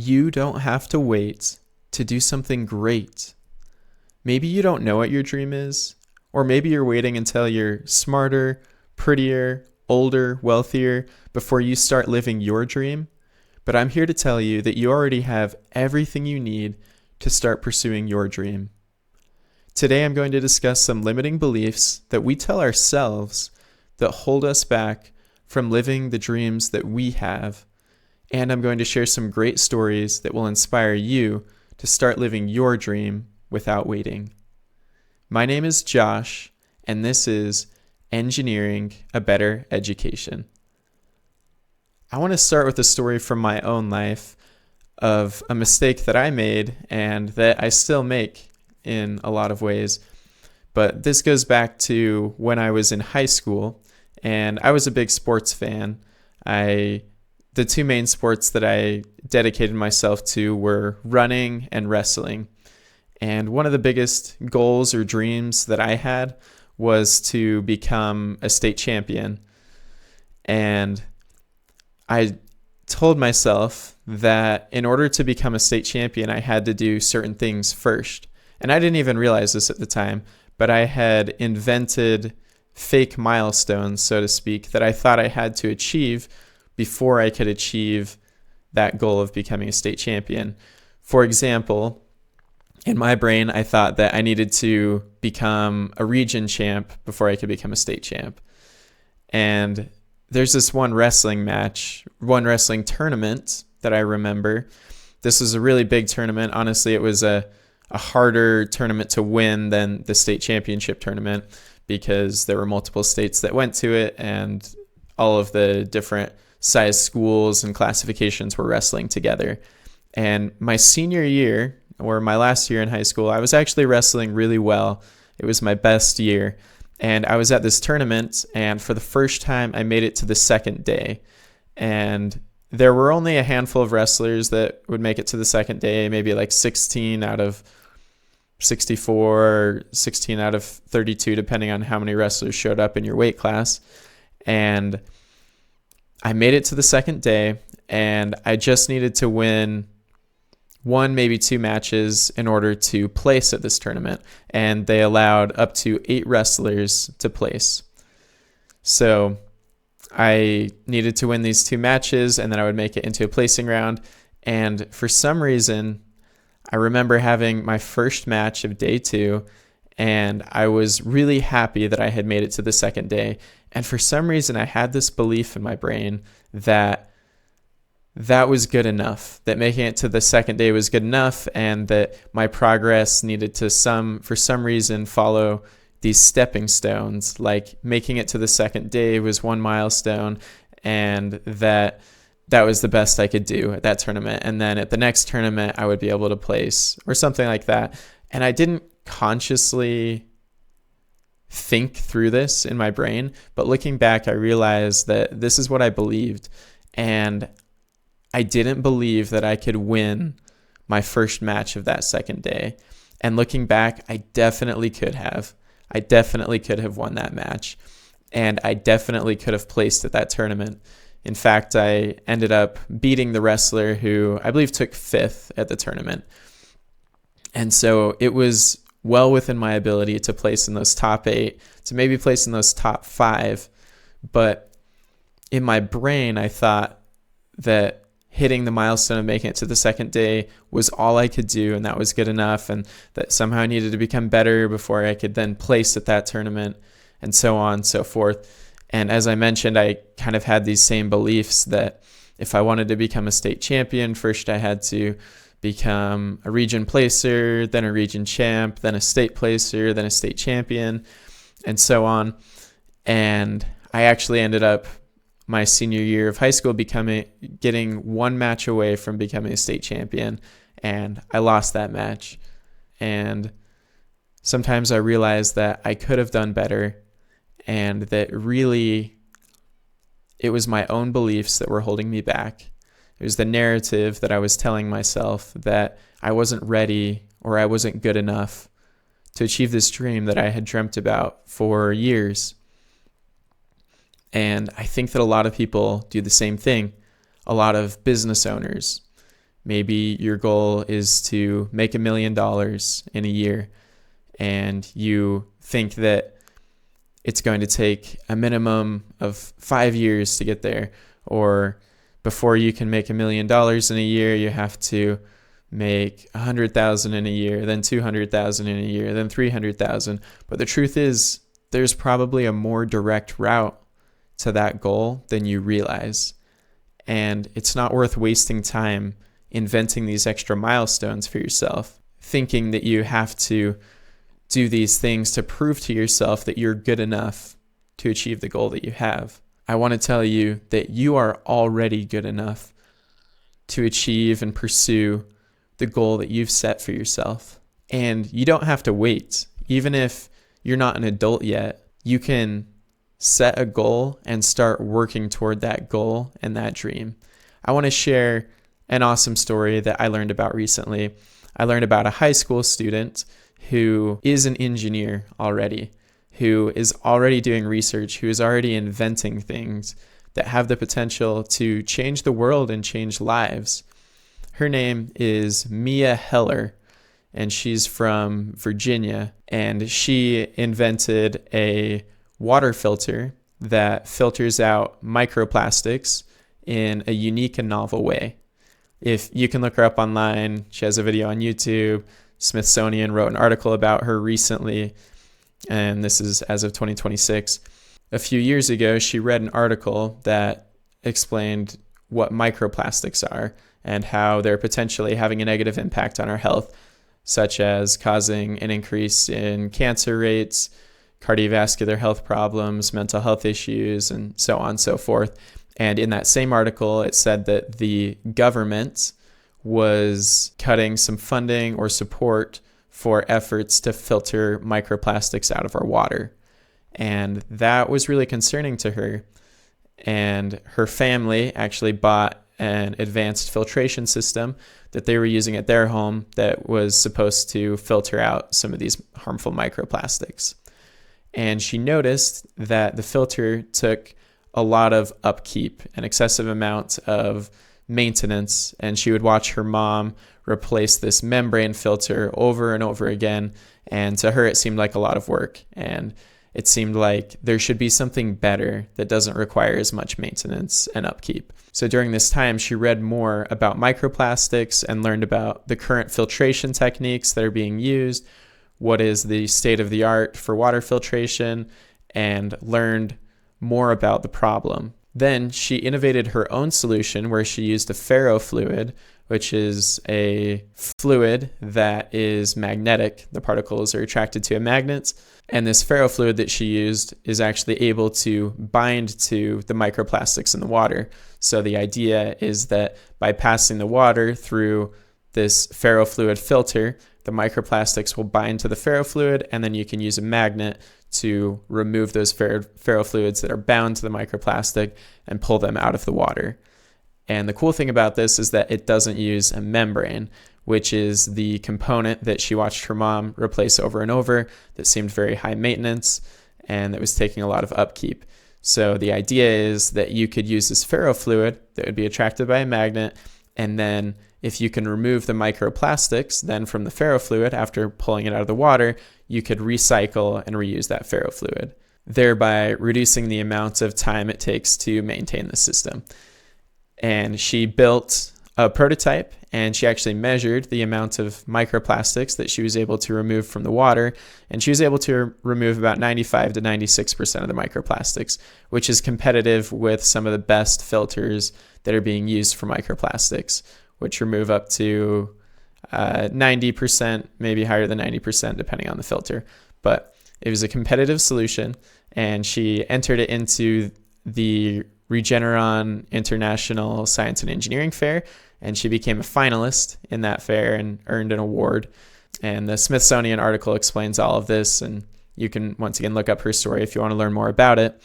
You don't have to wait to do something great. Maybe you don't know what your dream is, or maybe you're waiting until you're smarter, prettier, older, wealthier before you start living your dream. But I'm here to tell you that you already have everything you need to start pursuing your dream. Today I'm going to discuss some limiting beliefs that we tell ourselves that hold us back from living the dreams that we have. And I'm going to share some great stories that will inspire you to start living your dream without waiting. My name is Josh, and this is Engineering a Better Education. I want to start with a story from my own life of a mistake that I made and that I still make in a lot of ways. But this goes back to when I was in high school, and I was a big sports fan. The two main sports that I dedicated myself to were running and wrestling. And one of the biggest goals or dreams that I had was to become a state champion. And I told myself that in order to become a state champion, I had to do certain things first. And I didn't even realize this at the time, but I had invented fake milestones, so to speak, that I thought I had to achieve before I could achieve that goal of becoming a state champion. For example, in my brain, I thought that I needed to become a region champ before I could become a state champ. And there's this one wrestling tournament that I remember. This was a really big tournament. Honestly, it was a harder tournament to win than the state championship tournament because there were multiple states that went to it, and all of the different size schools and classifications were wrestling together. And my senior year, or my last year in high school, I was actually wrestling really well. It was my best year. And I was at this tournament, and for the first time, I made it to the second day. And there were only a handful of wrestlers that would make it to the second day, maybe like 16 out of 64, or 16 out of 32, depending on how many wrestlers showed up in your weight class. And I made it to the second day, and I just needed to win one, maybe two matches in order to place at this tournament. And they allowed up to 8 wrestlers to place. So I needed to win these 2 matches, and then I would make it into a placing round. And for some reason, I remember having my first match of day 2, and I was really happy that I had made it to the second day. And for some reason, I had this belief in my brain that that was good enough, that making it to the second day was good enough, and that my progress needed to for some reason follow these stepping stones, like making it to the second day was one milestone, and that was the best I could do at that tournament. And then at the next tournament, I would be able to place or something like that. And I didn't consciously think through this in my brain, but looking back, I realized that this is what I believed. And I didn't believe that I could win my first match of that second day. And looking back, I definitely could have. I definitely could have won that match. And I definitely could have placed at that tournament. In fact, I ended up beating the wrestler who I believe took 5th at the tournament. And so it was well within my ability to place in those top 8, to maybe place in those top 5. But in my brain, I thought that hitting the milestone of making it to the second day was all I could do, and that was good enough, and that somehow I needed to become better before I could then place at that tournament, and so on and so forth. And as I mentioned, I kind of had these same beliefs that if I wanted to become a state champion, first I had to become a region placer, then a region champ, then a state placer, then a state champion, and so on. And I actually ended up my senior year of high school getting one match away from becoming a state champion, and I lost that match. And sometimes I realized that I could have done better, and that really it was my own beliefs that were holding me back. It was the narrative that I was telling myself that I wasn't ready or I wasn't good enough to achieve this dream that I had dreamt about for years. And I think that a lot of people do the same thing. A lot of business owners, Maybe your goal is to make $1 million in a year, and you think that it's going to take a minimum of 5 years to get there, or before you can make $1 million in a year, you have to make 100,000 in a year, then 200,000 in a year, then 300,000. But the truth is, there's probably a more direct route to that goal than you realize. And it's not worth wasting time inventing these extra milestones for yourself, thinking that you have to do these things to prove to yourself that you're good enough to achieve the goal that you have. I want to tell you that you are already good enough to achieve and pursue the goal that you've set for yourself. And you don't have to wait. Even if you're not an adult yet, you can set a goal and start working toward that goal and that dream. I want to share an awesome story that I learned about recently. I learned about a high school student who is an engineer already, who is already doing research, who is already inventing things that have the potential to change the world and change lives. Her name is Mia Heller, and she's from Virginia, and she invented a water filter that filters out microplastics in a unique and novel way. If you can look her up online, she has a video on YouTube. Smithsonian wrote an article about her recently, and this is as of 2026. A few years ago, she read an article that explained what microplastics are and how they're potentially having a negative impact on our health, such as causing an increase in cancer rates, cardiovascular health problems, mental health issues, and so on and so forth. And in that same article, it said that the government was cutting some funding or support for efforts to filter microplastics out of our water. And that was really concerning to her. And her family actually bought an advanced filtration system that they were using at their home that was supposed to filter out some of these harmful microplastics. And she noticed that the filter took a lot of upkeep, an excessive amount of maintenance, and she would watch her mom replace this membrane filter over and over again. And to her, it seemed like a lot of work. And it seemed like there should be something better that doesn't require as much maintenance and upkeep. So during this time, she read more about microplastics and learned about the current filtration techniques that are being used, what is the state of the art for water filtration, and learned more about the problem. Then she innovated her own solution where she used a ferrofluid, which is a fluid that is magnetic. The particles are attracted to a magnet. And this ferrofluid that she used is actually able to bind to the microplastics in the water. So the idea is that by passing the water through this ferrofluid filter, the microplastics will bind to the ferrofluid, and then you can use a magnet to remove those ferrofluids that are bound to the microplastic and pull them out of the water. And the cool thing about this is that it doesn't use a membrane, which is the component that she watched her mom replace over and over that seemed very high maintenance and that was taking a lot of upkeep. So the idea is that you could use this ferrofluid that would be attracted by a magnet, and then if you can remove the microplastics then from the ferrofluid after pulling it out of the water, you could recycle and reuse that ferrofluid, thereby reducing the amount of time it takes to maintain the system. And she built a prototype, and she actually measured the amount of microplastics that she was able to remove from the water, and she was able to remove about 95 to 96% of the microplastics, which is competitive with some of the best filters that are being used for microplastics, which remove up to 90%, maybe higher than 90%, depending on the filter. But it was a competitive solution, and she entered it into the Regeneron International Science and Engineering Fair, and she became a finalist in that fair and earned an award. And the Smithsonian article explains all of this, and you can once again look up her story if you want to learn more about it.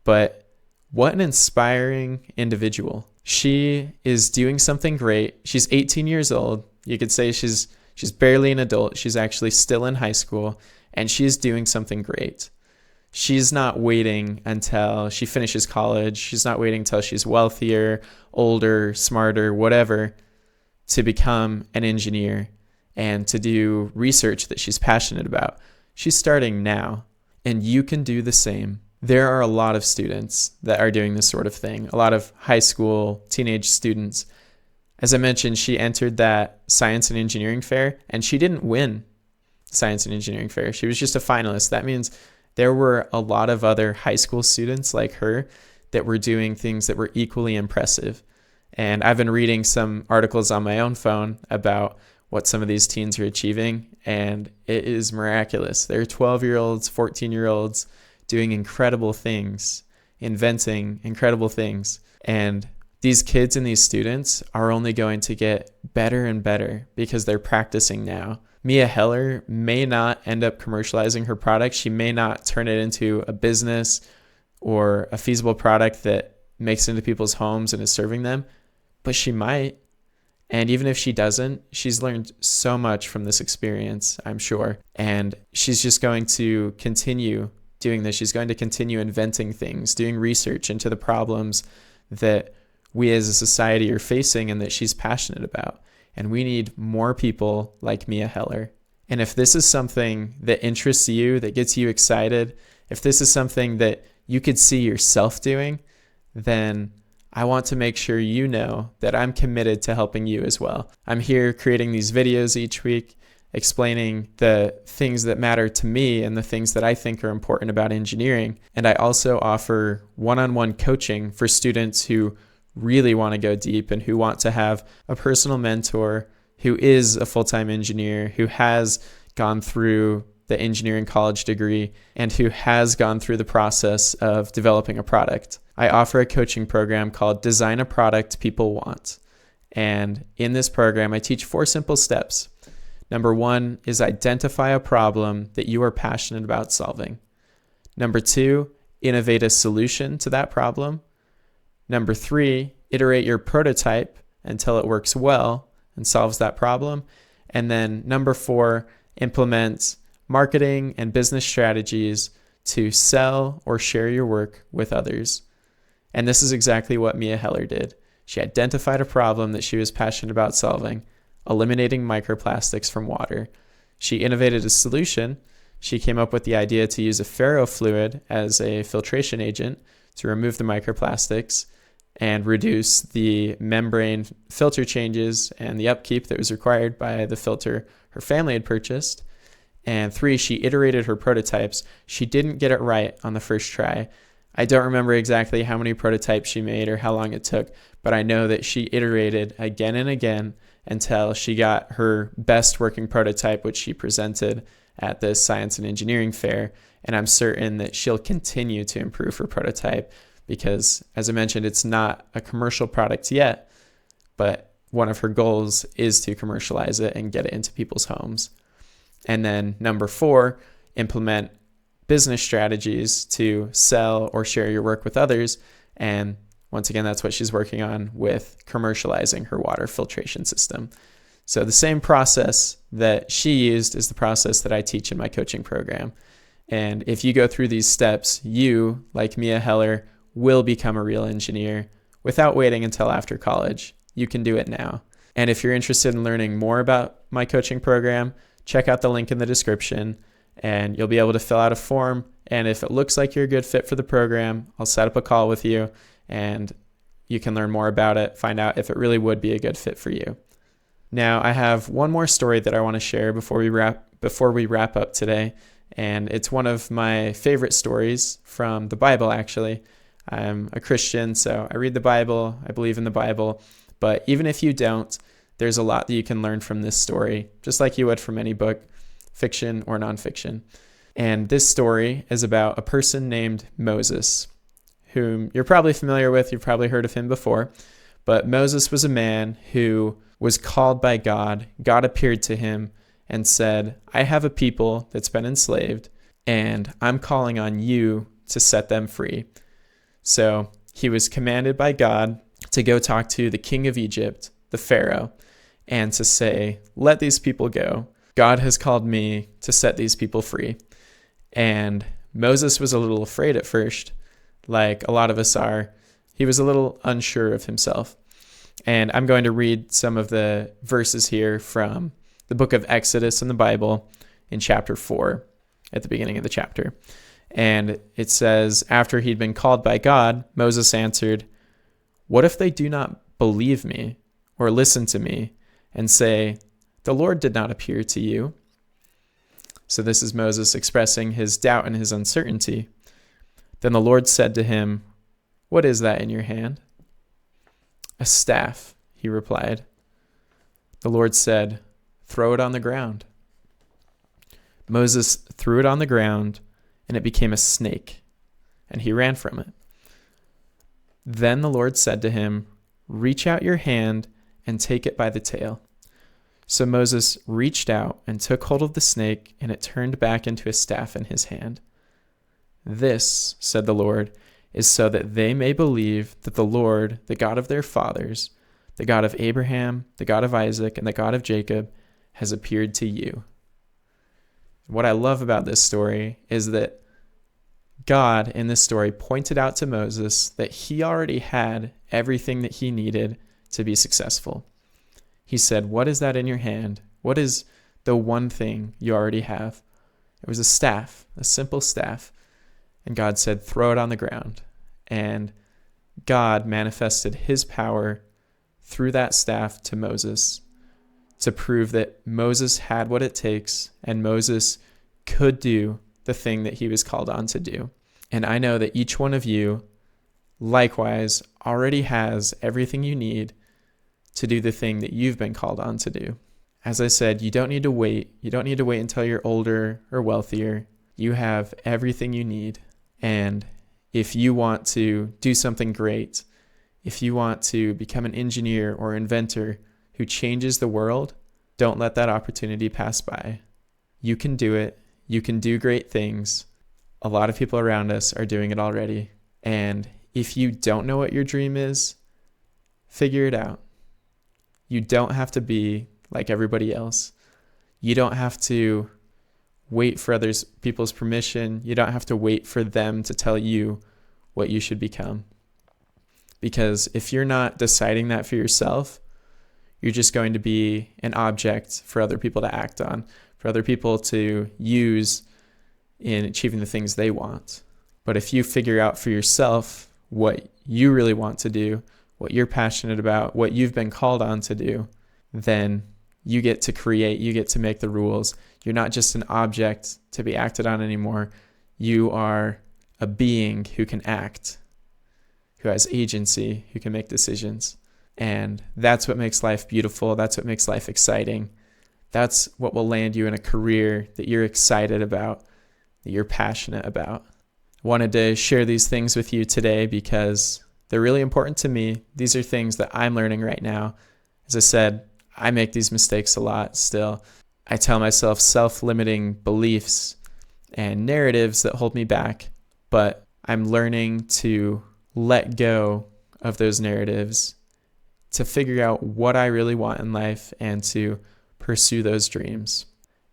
But what an inspiring individual. She is doing something great. She's 18 years old. You could say she's barely an adult. She's actually still in high school, and she's doing something great. She's not waiting until she finishes college. She's not waiting until she's wealthier, older, smarter, whatever, to become an engineer and to do research that she's passionate about. She's starting now, and you can do the same. There are a lot of students that are doing this sort of thing, a lot of high school, teenage students. As I mentioned, she entered that science and engineering fair, and she didn't win science and engineering fair. She was just a finalist. That means there were a lot of other high school students like her that were doing things that were equally impressive. And I've been reading some articles on my own phone about what some of these teens are achieving, and it is miraculous. They're 12-year-olds, 14-year-olds doing incredible things, inventing incredible things. And these kids and these students are only going to get better and better because they're practicing now. Mia Heller may not end up commercializing her product. She may not turn it into a business or a feasible product that makes it into people's homes and is serving them, but she might. And even if she doesn't, she's learned so much from this experience, I'm sure. And she's just going to continue doing this. She's going to continue inventing things, doing research into the problems that we as a society are facing and that she's passionate about. And we need more people like Mia Heller. And if this is something that interests you, that gets you excited, if this is something that you could see yourself doing, then I want to make sure you know that I'm committed to helping you as well. I'm here creating these videos each week, explaining the things that matter to me and the things that I think are important about engineering. And I also offer one-on-one coaching for students who really want to go deep and who want to have a personal mentor who is a full-time engineer, who has gone through the engineering college degree, and who has gone through the process of developing a product. I offer a coaching program called Design a Product People Want. And in this program, I teach 4 simple steps. Number 1 is identify a problem that you are passionate about solving. Number 2, innovate a solution to that problem. Number 3, iterate your prototype until it works well and solves that problem. And then number 4, implement marketing and business strategies to sell or share your work with others. And this is exactly what Mia Heller did. She identified a problem that she was passionate about solving, eliminating microplastics from water. She innovated a solution. She came up with the idea to use a ferrofluid as a filtration agent to remove the microplastics and reduce the membrane filter changes and the upkeep that was required by the filter her family had purchased. And 3, she iterated her prototypes. She didn't get it right on the first try. I don't remember exactly how many prototypes she made or how long it took, but I know that she iterated again and again until she got her best working prototype, which she presented at the Science and Engineering Fair. And I'm certain that she'll continue to improve her prototype because, as I mentioned, it's not a commercial product yet, but one of her goals is to commercialize it and get it into people's homes. And then number 4, implement business strategies to sell or share your work with others. And once again, that's what she's working on with commercializing her water filtration system. So the same process that she used is the process that I teach in my coaching program. And if you go through these steps, you, like Mia Heller, will become a real engineer without waiting until after college. You can do it now. And if you're interested in learning more about my coaching program, check out the link in the description and you'll be able to fill out a form. And if it looks like you're a good fit for the program, I'll set up a call with you and you can learn more about it, find out if it really would be a good fit for you. Now, I have one more story that I want to share before we wrap up today. And it's one of my favorite stories from the Bible, actually. I'm a Christian, so I read the Bible, I believe in the Bible. But even if you don't, there's a lot that you can learn from this story, just like you would from any book, fiction or nonfiction. And this story is about a person named Moses, whom you're probably familiar with. You've probably heard of him before. But Moses was a man who was called by God. God appeared to him and said, I have a people that's been enslaved, and I'm calling on you to set them free. So he was commanded by God to go talk to the king of Egypt, the Pharaoh, and to say, let these people go. God has called me to set these people free. And Moses was a little afraid at first, like a lot of us are. He was a little unsure of himself. And I'm going to read some of the verses here from the book of Exodus in the Bible in chapter 4 at the beginning of the chapter. And it says, after he'd been called by God, Moses answered, "What if they do not believe me or listen to me and say, 'The Lord did not appear to you'?" So this is Moses expressing his doubt and his uncertainty. Then the Lord said to him, "What is that in your hand?" "A staff," he replied. The Lord said, "Throw it on the ground." Moses threw it on the ground, and it became a snake, and he ran from it. Then the Lord said to him, "Reach out your hand and take it by the tail." So Moses reached out and took hold of the snake, and it turned back into a staff in his hand. "This," said the Lord, "is so that they may believe that the Lord, the God of their fathers, the God of Abraham, the God of Isaac, and the God of Jacob, has appeared to you." What I love about this story is that God in this story pointed out to Moses that he already had everything that he needed to be successful. He said, "What is that in your hand? What is the one thing you already have?" It was a staff, a simple staff. And God said, "Throw it on the ground." And God manifested his power through that staff to Moses to prove that Moses had what it takes and Moses could do the thing that he was called on to do. And I know that each one of you likewise already has everything you need to do the thing that you've been called on to do. As I said, you don't need to wait. You don't need to wait until you're older or wealthier. You have everything you need. And if you want to do something great, if you want to become an engineer or inventor who changes the world, don't let that opportunity pass by. You can do it. You can do great things. A lot of people around us are doing it already. And if you don't know what your dream is, figure it out. You don't have to be like everybody else. You don't have to wait for people's permission. You don't have to wait for them to tell you what you should become. Because if you're not deciding that for yourself, you're just going to be an object for other people to act on, for other people to use in achieving the things they want. But if you figure out for yourself what you really want to do, what you're passionate about, what you've been called on to do, then you get to create, you get to make the rules. You're not just an object to be acted on anymore. You are a being who can act, who has agency, who can make decisions. And that's what makes life beautiful. That's what makes life exciting. That's what will land you in a career that you're excited about, that you're passionate about. I wanted to share these things with you today because they're really important to me. These are things that I'm learning right now. As I said, I make these mistakes a lot still. I tell myself self-limiting beliefs and narratives that hold me back, but I'm learning to let go of those narratives, to figure out what I really want in life and to pursue those dreams.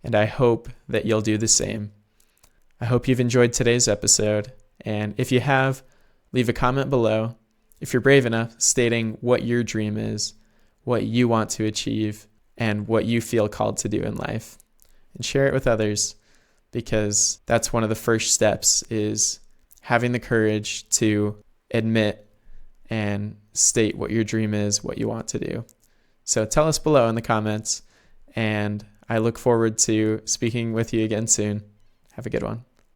And I hope that you'll do the same. I hope you've enjoyed today's episode. And if you have, leave a comment below. If you're brave enough, stating what your dream is, what you want to achieve, and what you feel called to do in life. And share it with others, because that's one of the first steps, is having the courage to admit and state what your dream is, what you want to do. So tell us below in the comments, and I look forward to speaking with you again soon. Have a good one.